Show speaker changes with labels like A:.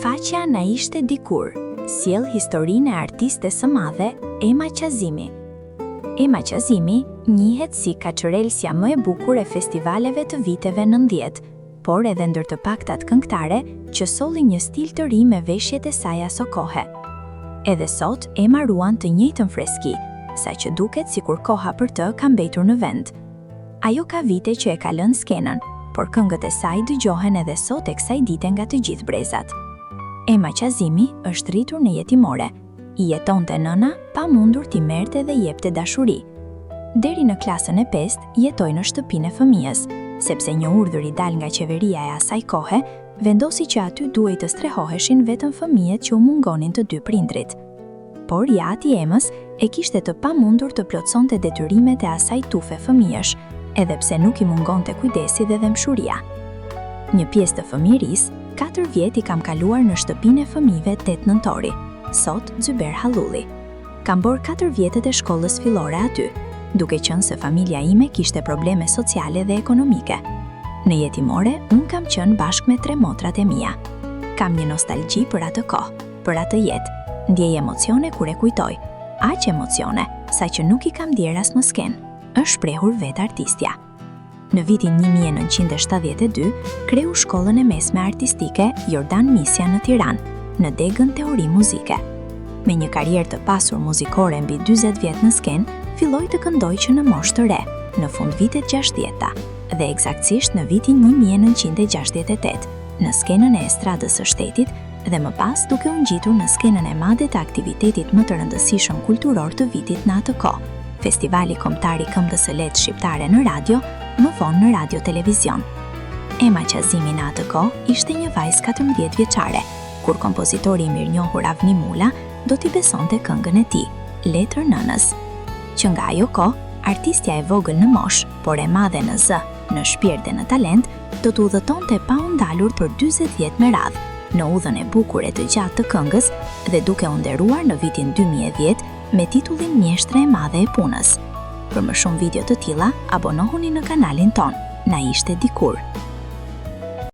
A: Faqja na ishte dikur, sjell historinë e artistes së madhe Ema Qazimi. Ema Qazimi njihet si kaçërelsja më e bukur e festivaleve të viteve 90, por edhe ndër të paktat këngëtare që solli një stil të ri me veshjet e saj aso kohe. Edhe sot Ema ruan të njëjtën freski, saqë duket sikur koha për të ka mbetur në vend. Ajo ka vite që e ka lënë skenën, por këngët e saj dëgjohen edhe sot e kësaj dite nga të gjithë brezat. Ema Qazimi është rritur në jetimore. I jetonte nëna pa mundur t'i merrte dhe jepte dashuri. Deri në klasën e 5 jetoi në shtëpinë e fëmijës, sepse një urdhër i dal nga qeveria e asaj kohe vendosi që aty duhej të strehoheshin vetëm fëmijët që u mungonin të dy prindrit. Por jati Emës e kishte të pamundur të plotësonte detyrimet e asaj tufe fëmijësh, edhe pse nuk i mungonte kujdesi dhe dëmshuria. Një pjesë të fëmijërisë, 4 vjet i kam kaluar në shtëpinë e fëmijëve 8 nëntori, sot Zyber Hallulli. Kam bërë 4 vjetet e shkollës fillore aty, duke qenë se familja ime kishte probleme sociale dhe ekonomike. Në jetimore, unë kam qenë bashkë me 3 motrat e mia. Kam një nostalgji për atë kohë, për atë jetë, ndjej emocione kur e kujtoj. Aq emocione, saqë nuk i kam ndier as më sken, është shprehur vetë artistja. Në vitin 1972, kreu shkollën e mesme artistike Jordan Misja në Tiranë, në degën teori muzike. Me një karrierë të pasur muzikore mbi 40 vjet në skenë, filloi të këndoj që në moshë të re, në fund vitet 60-ta, dhe eksaktësisht në vitin 1968, në skenën e estradës së shtetit dhe më pas duke u ngjitur në skenën e madhe të aktivitetit më të rëndësishëm kulturor të vitit në atë kohë, Festivali Kombëtar i Këngës së Lehtë Shqiptare në radio, më vonë në radio televizion. Ema Qazimi në atë kohë ishte një vajzë 14 vjeçare, kur kompozitori i mirënjohur Avni Mula do t'i besonte këngën e tij, Letër nënës. Që nga ajo kohë, artistja e vogël në moshë, por e madhe në zë, në shpirt dhe në talent, do t'u udhëtonte pa u ndalur për 40 vjet me radhë, në udhën e bukur e të gjatë të këngës dhe duke u nderuar në vitin 2010 me titullin Mjeshtra e madhe e punës. Për më shumë video të tilla, abonohuni në kanalin ton. Na ishte dikur.